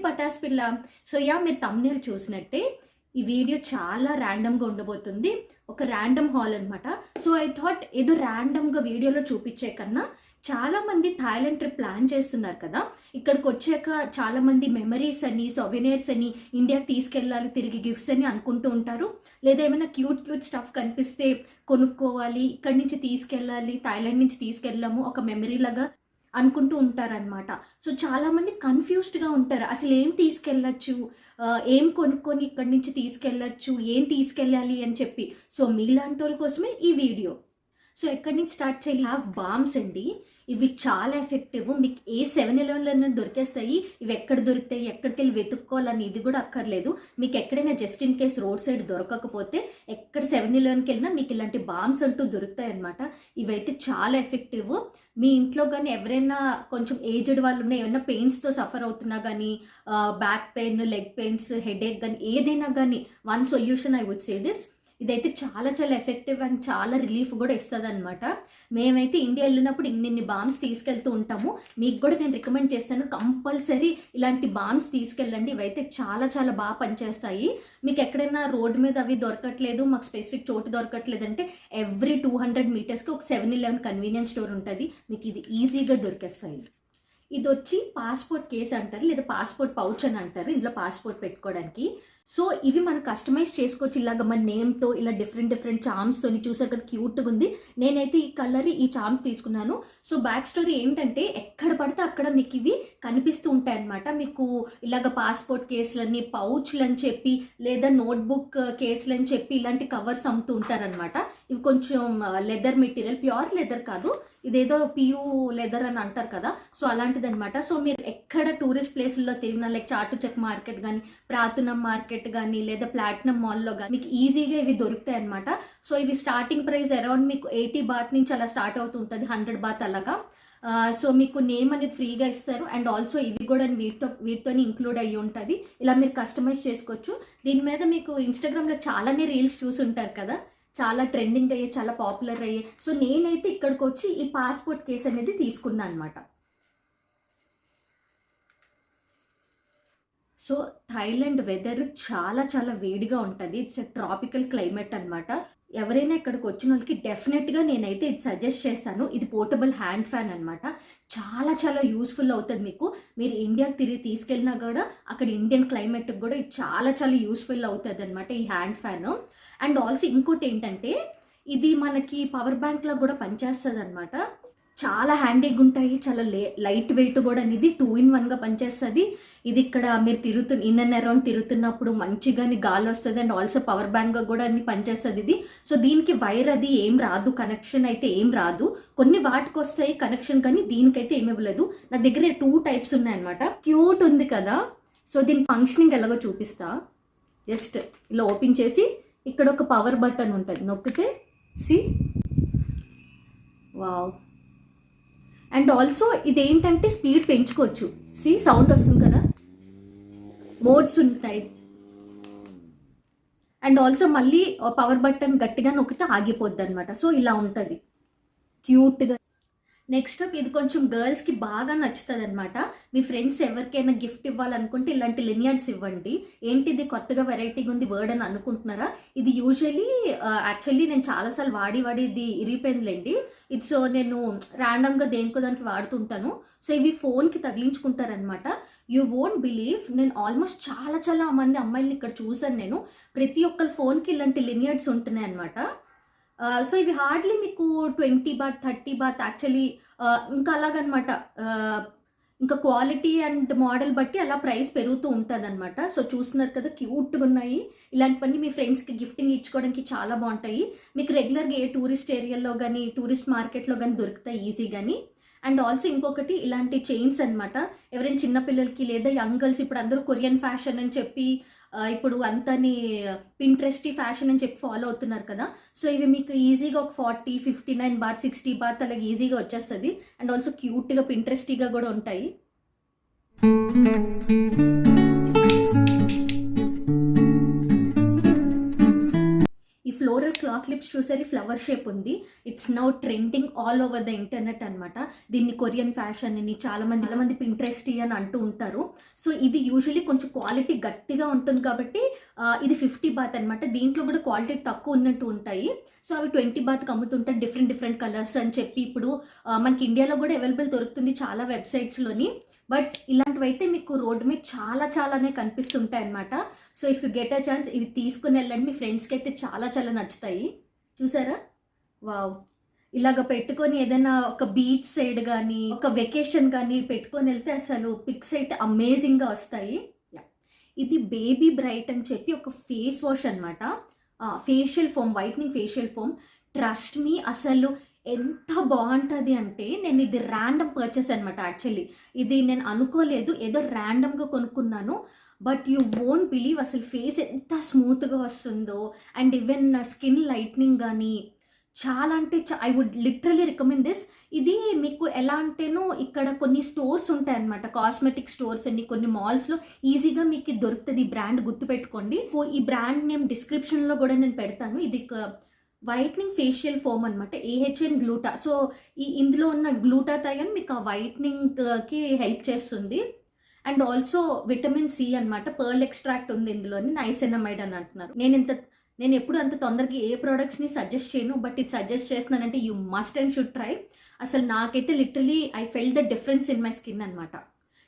పటాస్ పిల్ల. సో మీరు థంబ్నెయిల్ చూసినట్టే ఈ వీడియో చాలా ర్యాండమ్గా ఉండబోతుంది. ఒక ర్యాండమ్ హాల్ అనమాట. సో ఐ థాట్ ఏదో ర్యాండమ్గా వీడియోలో చూపించే కన్నా చాలామంది థాయిలాండ్ ట్రిప్ ప్లాన్ చేస్తున్నారు కదా, ఇక్కడికి వచ్చాక చాలామంది మెమరీస్ అని, సొవెనీర్స్ అని, ఇండియాకి తీసుకెళ్ళాలి తిరిగి గిఫ్ట్స్ అని అనుకుంటూ ఉంటారు. లేదా ఏమైనా క్యూట్ స్టఫ్ కనిపిస్తే కొనుక్కోవాలి, ఇక్కడి నుంచి తీసుకెళ్ళాలి, థాయిలాండ్ నుంచి తీసుకెళ్ళాము ఒక మెమరీ లాగా అనుకుంటూ ఉంటారనమాట. సో చాలామంది కన్ఫ్యూజ్డ్గా ఉంటారు, అసలు ఏం తీసుకెళ్ళచ్చు, ఏం కొనుక్కొని ఇక్కడి నుంచి తీసుకెళ్ళచ్చు, ఏం తీసుకెళ్ళాలి అని చెప్పి. సో మీలాంటి వాళ్ళ కోసమే ఈ వీడియో. సో ఎక్కడి నుంచి స్టార్ట్ చేయాలి? హ్యావ్ బామ్స్ అండి. ఇవి చాలా ఎఫెక్టివ్. మీకు ఏ 7-Elevenలో దొరికేస్తాయి. ఇవి ఎక్కడ దొరుకుతాయి, ఎక్కడికి వెళ్ళి వెతుక్కోవాలని ఇది కూడా అక్కర్లేదు. మీకు ఎక్కడైనా just in case road side దొరకకపోతే ఎక్కడ 7-Elevenకి వెళ్ళినా మీకు ఇలాంటి బామ్స్ అంటూ దొరుకుతాయి అనమాట. ఇవైతే చాలా ఎఫెక్టివ్. మీ ఇంట్లో కానీ ఎవరైనా కొంచెం ఏజ్డ్ వాళ్ళు ఉన్న ఏమైనా పెయిన్స్తో సఫర్ అవుతున్నా కానీ, back pain, leg pains, headache కానీ ఏదైనా కానీ one solution I would say this. ఇదైతే చాలా ఎఫెక్టివ్ అండ్ చాలా రిలీఫ్ కూడా ఇస్తుంది అనమాట. మేమైతే ఇండియా వెళ్ళినప్పుడు ఇన్ని బామ్స్ తీసుకెళ్తూ ఉంటాము. మీకు కూడా నేను రికమెండ్ చేస్తాను, కంపల్సరీ ఇలాంటి బామ్స్ తీసుకెళ్ళండి. ఇవైతే చాలా బాగా పనిచేస్తాయి. మీకు ఎక్కడైనా రోడ్డు మీద అవి దొరకట్లేదు, మాకు స్పెసిఫిక్ చోటు దొరకట్లేదంటే ఎవ్రీ 200 మీటర్స్కి ఒక 7-Eleven కన్వీనియన్స్ స్టోర్ ఉంటుంది, మీకు ఇది ఈజీగా దొరికేస్తాయి. ఇది వచ్చి పాస్పోర్ట్ కేస్ అంటారు, లేదా పాస్పోర్ట్ పౌచ్ అని అంటారు, ఇందులో పాస్పోర్ట్ పెట్టుకోవడానికి. సో ఇవి మనం కస్టమైజ్ చేసుకోవచ్చు ఇలాగ మన నేమ్తో, ఇలా డిఫరెంట్ చామ్స్తో. చూసారు కదా క్యూట్గా ఉంది. నేనైతే ఈ కలర్, ఈ చామ్స్ తీసుకున్నాను. సో బ్యాక్ స్టోరీ ఏంటంటే ఎక్కడ పడితే అక్కడ మీకు ఇవి కనిపిస్తూ ఉంటాయి అనమాట. మీకు ఇలాగ పాస్పోర్ట్ కేసులని, పౌచ్లు అని చెప్పి, లేదా నోట్బుక్ కేసులు అని చెప్పి ఇలాంటి కవర్స్ అమ్ముతూ ఉంటారనమాట. ఇవి కొంచెం లెదర్ మెటీరియల్, ప్యూర్ లెదర్ కాదు, ఇదేదో పియూ లెదర్ అని అంటారు కదా, సో అలాంటిది అనమాట. సో మీరు ఎక్కడ టూరిస్ట్ ప్లేసుల్లో తిరిగినా, లైక్ చాటుచక్ మార్కెట్ కానీ, ప్రాతునం మార్కెట్ కానీ, లేదా ప్లాటినం మాల్లో కానీ మీకు ఈజీగా ఇవి దొరుకుతాయి అనమాట. సో ఇవి స్టార్టింగ్ ప్రైస్ అరౌండ్ మీకు 80 బాత్ నుంచి అలా స్టార్ట్ అవుతుంటుంది, 100 బాత్ అలాగా. సో మీకు నేమ్ అనేది ఫ్రీగా ఇస్తారు. అండ్ ఆల్సో ఇవి కూడా వీటితోని ఇంక్లూడ్ అయ్యి ఉంటుంది. ఇలా మీరు కస్టమైజ్ చేసుకోవచ్చు. దీని మీద మీకు ఇన్స్టాగ్రామ్లో చాలానే రీల్స్ చూసి ఉంటారు కదా, చాలా ట్రెండింగ్ అయ్యే, చాలా పాపులర్ అయ్యే. సో నేనైతే ఇక్కడికి వచ్చి ఈ పాస్పోర్ట్ కేస్ అనేది తీసుకున్నాను అనమాట. సో థాయిలాండ్ వెదర్ చాలా వేడిగా ఉంటుంది. ఇట్స్ ఎ ట్రాపికల్ క్లైమేట్ అనమాట. ఎవరైనా ఇక్కడికి వచ్చిన వాళ్ళకి డెఫినెట్గా నేనైతే ఇది సజెస్ట్ చేస్తాను. ఇది పోర్టబుల్ హ్యాండ్ ఫ్యాన్ అనమాట. చాలా యూస్ఫుల్ అవుతుంది మీకు. మీరు ఇండియాకి తిరిగి తీసుకెళ్ళినా కూడా అక్కడ ఇండియన్ క్లైమేట్కి కూడా ఇది చాలా యూస్ఫుల్ అవుతుంది అనమాట ఈ హ్యాండ్ ఫ్యాన్. అండ్ ఆల్సో ఇంకోటి ఏంటంటే ఇది మనకి పవర్ బ్యాంక్లో కూడా పనిచేస్తుంది అనమాట. చాలా హ్యాండీగా ఉంటాయి, చాలా లైట్ వెయిట్ కూడా. ఇది 2-in-1గా పనిచేస్తుంది. ఇది ఇక్కడ మీరు ఇన్ అండ్ అరౌండ్ తిరుగుతున్నప్పుడు మంచిగా గాలి వస్తుంది. అండ్ ఆల్సో పవర్ బ్యాంక్గా కూడా అన్ని పనిచేస్తుంది ఇది. సో దీనికి వైర్ అది ఏం రాదు, కనెక్షన్ అయితే ఏం రాదు. కొన్ని వాటికి వస్తాయి కనెక్షన్, కానీ దీనికైతే ఏమి ఇవ్వలేదు. నా దగ్గర 2 టైప్స్ ఉన్నాయన్నమాట. క్యూట్ ఉంది కదా. సో దీని ఫంక్షనింగ్ ఎలాగో చూపిస్తా. జస్ట్ ఇలా ఓపెన్ చేసి ఇక్కడ ఒక పవర్ బటన్ ఉంటుంది, నొక్కితే సి వావ్. అండ్ ఆల్సో ఇదేంటంటే స్పీడ్ పెంచుకోవచ్చు. సి సౌండ్ వస్తుంది కదా, మోడ్స్ ఉంటాయి. అండ్ ఆల్సో మళ్ళీ పవర్ బటన్ గట్టిగా నొక్కితే ఆగిపోద్ది అనమాట. సో ఇలా ఉంటుంది క్యూట్గా. నెక్స్ట్ ఇది కొంచెం గర్ల్స్కి బాగా నచ్చుతుంది అనమాట. మీ ఫ్రెండ్స్ ఎవరికైనా గిఫ్ట్ ఇవ్వాలనుకుంటే ఇలాంటి లినియర్స్ ఇవ్వండి. ఏంటిది కొత్తగా వెరైటీగా ఉంది వర్డ్ అని అనుకుంటున్నారా? ఇది యాక్చువల్లీ నేను చాలాసార్లు వాడి ఇది ఇరిగిపోయిందిలేండి. ఇది సో నేను ర్యాండమ్గా దేనికో దానికి వాడుతుంటాను. సో ఇవి ఫోన్కి తగిలించుకుంటారనమాట. యూ వోంట్ బిలీవ్, నేను ఆల్మోస్ట్ చాలా మంది అమ్మాయిలని ఇక్కడ చూసాను నేను. ప్రతి ఒక్కరి ఫోన్కి ఇలాంటి లినియర్స్ ఉంటున్నాయి అనమాట. సో ఇవి హార్డ్లీ మీకు 20 బాత్ 30 బాత్ యాక్చువల్లీ ఇంకా అలాగనమాట. ఇంకా క్వాలిటీ అండ్ మోడల్ బట్టి అలా ప్రైస్ పెరుగుతూ ఉంటుంది అనమాట. సో చూస్తున్నారు కదా క్యూట్గా ఉన్నాయి. ఇలాంటివన్నీ మీ ఫ్రెండ్స్కి గిఫ్టింగ్ ఇచ్చుకోవడానికి చాలా బాగుంటాయి. మీకు రెగ్యులర్గా ఏ టూరిస్ట్ ఏరియాలో కానీ, టూరిస్ట్ మార్కెట్లో కానీ దొరుకుతాయి ఈజీగాని. అండ్ ఆల్సో ఇంకొకటి ఇలాంటి చైన్స్ అనమాట. ఎవరైనా చిన్నపిల్లలకి లేదా యంగ్ గర్ల్స్, ఇప్పుడు అందరూ కొరియన్ ఫ్యాషన్ అని చెప్పి ఇప్పుడు అంతని పింట్రెస్టీ ఫ్యాషన్ అని చెప్పి ఫాలో అవుతున్నారు కదా. సో ఇవి మీకు ఈజీగా ఒక 40, 59 బాత్, 60 బాత్ అలాగే ఈజీగా వచ్చేస్తుంది. అండ్ ఆల్సో క్యూట్గా పింట్రెస్టీగా కూడా ఉంటాయి. ఈ ఫ్లోరల్ క్లాత్ నాట్ లిప్స్ చూసారు ఫ్లవర్ షేప్ ఉంది. It's now trending all over the internet అనమాట. దీన్ని కొరియన్ ఫ్యాషన్ అని చాలా మంది పింట్రెస్ట్ అని అంటూ ఉంటారు. సో ఇది యూజువలీ కొంచెం క్వాలిటీ గట్టిగా ఉంటుంది కాబట్టి ఇది 50 బాత్ అనమాట. దీంట్లో కూడా క్వాలిటీ తక్కువ ఉన్నట్టు ఉంటాయి. సో అవి 20 బాత్కి అమ్ముతుంటారు, డిఫరెంట్ కలర్స్ అని చెప్పి. ఇప్పుడు మనకి ఇండియాలో కూడా అవైలబుల్ దొరుకుతుంది చాలా వెబ్సైట్స్లోని. బట్ ఇలాంటివి అయితే మీకు రోడ్డు మీద చాలానే కనిపిస్తుంటాయి అనమాట. So if you get a chance ఇవి తీసుకుని వెళ్ళండి, మీ ఫ్రెండ్స్కి అయితే చాలా నచ్చుతాయి. చూసారా, వావ్. ఇలాగ పెట్టుకొని ఏదైనా ఒక బీచ్ సైడ్ కానీ ఒక వెకేషన్ కానీ పెట్టుకొని వెళ్తే అసలు పిక్స్ అయితే అమేజింగ్గా వస్తాయి. ఇది బేబీ బ్రైట్ అని చెప్పి ఒక ఫేస్ వాష్ అనమాట. Facial foam, whitening facial foam. Trust me, అసలు ఎంత బాగుంటుంది అంటే, నేను ఇది ర్యాండమ్ పర్చేస్ అనమాట. యాక్చువల్లీ ఇది నేను అనుకోలేదు, ఏదో ర్యాండమ్గా కొనుక్కున్నాను. బట్ యూ వోంట్ బిలీవ్ అసలు ఫేస్ ఎంత స్మూత్గా వస్తుందో. అండ్ ఈవెన్ స్కిన్ లైట్నింగ్ కానీ చాలా అంటే I would literally recommend this. ఇది మీకు ఎలా అంటేనో ఇక్కడ కొన్ని స్టోర్స్ ఉంటాయి అనమాట, కాస్మెటిక్ స్టోర్స్ అని, కొన్ని మాల్స్లో ఈజీగా మీకు దొరుకుతుంది. ఈ బ్రాండ్ గుర్తుపెట్టుకోండి. ఈ బ్రాండ్ నేమ్ డిస్క్రిప్షన్లో కూడా నేను పెడతాను. ఇది వైట్నింగ్ ఫేషియల్ ఫోమ్ అనమాట, AHN గ్లూటా. సో ఇందులో ఉన్న గ్లూటాథయోన్ మీకు ఆ వైట్నింగ్కి హెల్ప్ చేస్తుంది. అండ్ ఆల్సో విటమిన్ C అనమాట, పర్ల్ ఎక్స్ట్రాక్ట్ ఉంది ఇందులోని, నైసినమైడ్ అని అంటున్నారు. నేను ఎప్పుడు అంత తొందరగా ఏ ప్రోడక్ట్స్ని సజెస్ట్ చేయను, బట్ ఇది సజెస్ట్ చేస్తున్నానంటే you must and should try. అసలు నాకైతే literally I fell the difference in my skin అనమాట.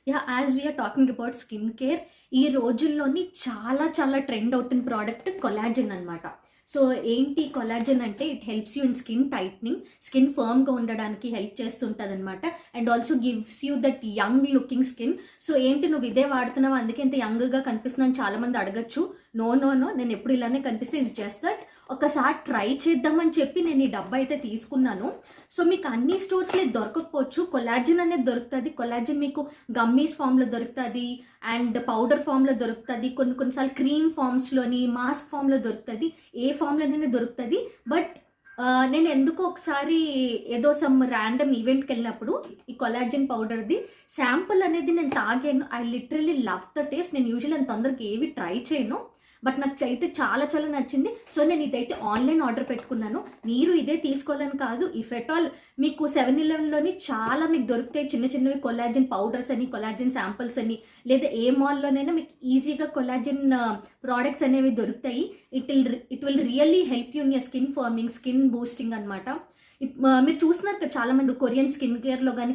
As we're talking about skin care, ఈ రోజుల్లోని చాలా ట్రెండ్ అవుతున్న ప్రోడక్ట్ కొలాజన్ అనమాట. సో ఏంటి కొలాజన్ అంటే, it helps you in skin tightening, skin ఫర్మ్గా ఉండడానికి హెల్ప్ చేస్తుంటుంది అనమాట. And also gives you that young looking skin. So ఏంటి నువ్వు ఇదే వాడుతున్నావు అందుకే ఇంత యంగ్గా కనిపిస్తున్నాను చాలా మంది అడగచ్చు. నో, నేను ఎప్పుడు ఇలానే కనిపిస్తే ఇస్ జస్ట్ దట్ ఒకసారి ట్రై చేద్దామని చెప్పి నేను ఈ డబ్బా అయితే తీసుకున్నాను. సో మీకు అన్ని స్టోర్స్లో దొరకకపోవచ్చు, కొలాజన్ అనేది దొరుకుతుంది. కొలాజన్ మీకు గమ్మీస్ ఫామ్లో దొరుకుతుంది, అండ్ పౌడర్ ఫామ్లో దొరుకుతుంది, కొన్నిసార్లు క్రీమ్ ఫామ్స్లోని, మాస్క్ ఫామ్లో దొరుకుతుంది, ఏ ఫామ్లోనైనా దొరుకుతుంది. బట్ నేను ఎందుకో ఒకసారి ఏదో సమ్ ర్యాండమ్ ఈవెంట్కి వెళ్ళినప్పుడు ఈ కొలాజన్ పౌడర్ది శాంపుల్ అనేది నేను తాగాను. I literally love the taste. నేను యూజువల్లీ అంత తొందరగా ఏవి ట్రై చేయను, బట్ నాకు అయితే చాలా నచ్చింది. సో నేను ఇదైతే ఆన్లైన్ ఆర్డర్ పెట్టుకున్నాను. మీరు ఇదే తీసుకోవాలని కాదు, ఇఫ్ ఎట్ ఆల్ మీకు 7-Elevenలోని చాలా మీకు దొరుకుతాయి చిన్నవి కొలాజన్ పౌడర్స్ అని, కొలాజన్ శాంపుల్స్ అని, లేదా ఏ మాల్లోనైనా మీకు ఈజీగా కొలాజన్ ప్రోడక్ట్స్ అనేవి దొరుకుతాయి. It will really help you in your skin farming, skin boosting అనమాట. మీరు చూస్తున్నారు కదా చాలా మంది కొరియన్ స్కిన్ కేర్లో కానీ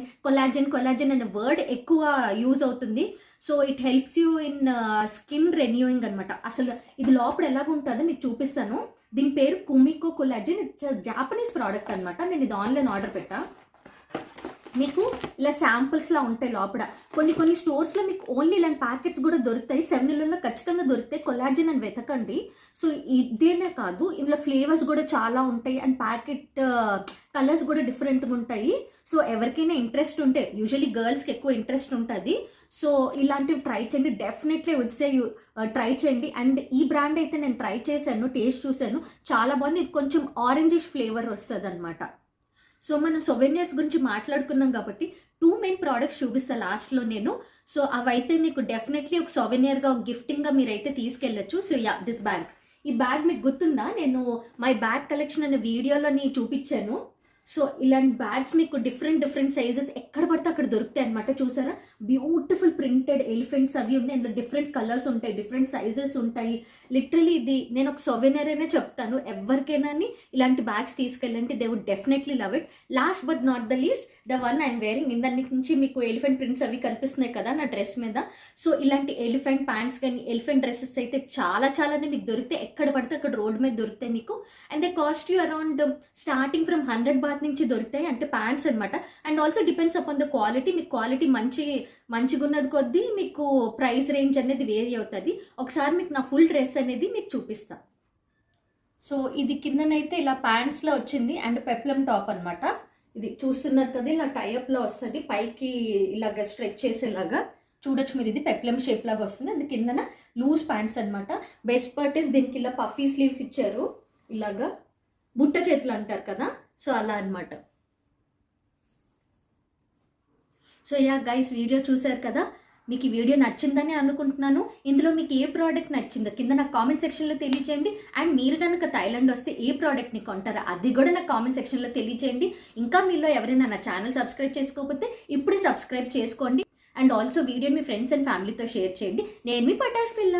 కొలాజన్ అనే వర్డ్ ఎక్కువ యూజ్ అవుతుంది. So it helps you in skin renewing అనమాట. అసలు ఇది లోపల ఎలాగుంటుందో మీకు చూపిస్తాను. దీని పేరు కుమికో కొలాజన్. ఇట్స్ జాపనీస్ ప్రోడక్ట్ అనమాట. నేను ఇది ఆన్లైన్ ఆర్డర్ పెట్టా. మీకు ఇలా శాంపుల్స్లా ఉంటాయి లోపల. కొన్ని స్టోర్స్లో మీకు ఓన్లీ ఇలాంటి ప్యాకెట్స్ కూడా దొరుకుతాయి. 7-Elevenలో ఖచ్చితంగా దొరుకుతాయి. కొలాజన్ అని వెతకండి. సో ఇదేనే కాదు, ఇందులో ఫ్లేవర్స్ కూడా చాలా ఉంటాయి, అండ్ ప్యాకెట్ కలర్స్ కూడా డిఫరెంట్గా ఉంటాయి. సో ఎవరికైనా ఇంట్రెస్ట్ ఉంటే, యూజువల్లీ గర్ల్స్కి ఎక్కువ ఇంట్రెస్ట్ ఉంటుంది. సో ఇలాంటివి ట్రై చేయండి, డెఫినెట్లీ వుడ్ సే ట్రై చేయండి. అండ్ ఈ బ్రాండ్ అయితే నేను ట్రై చేశాను, టేస్ట్ చూశాను, చాలా బాగుంది. ఇది కొంచెం ఆరెంజిష్ ఫ్లేవర్ వస్తుంది అనమాట. సో మనం సొవెనియర్స్ గురించి మాట్లాడుకున్నాం కాబట్టి 2 మెయిన్ ప్రోడక్ట్స్ చూపిస్తాను లాస్ట్లో నేను. సో అవైతే మీకు డెఫినెట్లీ ఒక సొవెనియర్గా, ఒక గిఫ్టింగ్గా మీరైతే తీసుకెళ్ళచ్చు. సో దిస్ బ్యాగ్, ఈ బ్యాగ్ మీకు గుర్తుందా, నేను మై బ్యాగ్ కలెక్షన్ అనే వీడియోలో చూపించాను. సో ఇలాంటి బ్యాగ్స్ మీకు డిఫరెంట్ సైజెస్ ఎక్కడ పడితే అక్కడ దొరుకుతాయి అనమాట. చూసారా, బ్యూటిఫుల్ ప్రింటెడ్ ఎలిఫెంట్స్ అవి ఉన్నాయి. అందులో డిఫరెంట్ కలర్స్ ఉంటాయి, డిఫరెంట్ సైజెస్ ఉంటాయి. లిటరలీ ఇది నేను ఒక సొవెనియర్ అనే చెప్తాను. ఎవరికైనా ఇలాంటి బ్యాగ్స్ తీసుకెళ్ళండి, they would definitely love it. Last but not the least, the one I'm wearing. ఇందాని నుంచి మీకు ఎలిఫెంట్ ప్రింట్స్ అవి కనిపిస్తున్నాయి కదా నా డ్రెస్ మీద. సో ఇలాంటి ఎలిఫెంట్ ప్యాంట్స్ కానీ, ఎలిఫెంట్ డ్రెస్సెస్ అయితే చాలానే మీకు దొరుకుతాయి. ఎక్కడ పడితే అక్కడ రోడ్ మీద దొరుకుతాయి మీకు. And they cost you around starting from 100 baht నుంచి దొరుకుతాయి, అంటే ప్యాంట్స్ అనమాట. And also depends upon the quality. మీకు క్వాలిటీ మంచిగా ఉన్నది కొద్దీ మీకు ప్రైస్ రేంజ్ అనేది వేరీ అవుతుంది. ఒకసారి మీకు నా ఫుల్ డ్రెస్ అనేది మీకు చూపిస్తా. సో ఇది కిందనైతే ఇలా ప్యాంట్స్లో వచ్చింది, అండ్ పెప్లమ్ టాప్ అనమాట. ఇది చూస్తున్నారు కదా, ఇలా టైఅప్లో వస్తుంది, పైకి ఇలాగ స్ట్రెచ్ చేసేలాగా చూడొచ్చు మీరు. ఇది పెప్లమ్ షేప్ లాగా వస్తుంది. అది కిందన లూజ్ ప్యాంట్స్ అనమాట. బెస్ట్ పార్ట్ ఇస్ దీనికి ఇలా పఫీ స్లీవ్స్ ఇచ్చారు, ఇలాగా బుట్ట చేతులు అంటారు కదా, సో అలా అనమాట. సో యా గైస్, వీడియో చూసారు కదా. మీకు ఈ వీడియో నచ్చిందని అనుకుంటున్నాను. ఇందులో మీకు ఏ ప్రోడక్ట్ నచ్చిందో కింద నాకు కామెంట్ సెక్షన్లో తెలియచేయండి. అండ్ మీరు కనుక థాయిలాండ్ వస్తే ఏ ప్రోడక్ట్ని కొంటారో అది కూడా నాకు కామెంట్ సెక్షన్లో తెలియచేయండి. ఇంకా మీలో ఎవరైనా నా ఛానల్ సబ్స్క్రైబ్ చేసుకోకపోతే ఇప్పుడే సబ్స్క్రైబ్ చేసుకోండి. And also video me friends and ఫ్యామిలీతో షేర్ చేయండి. నేను మీ పటాస్ పిల్ల.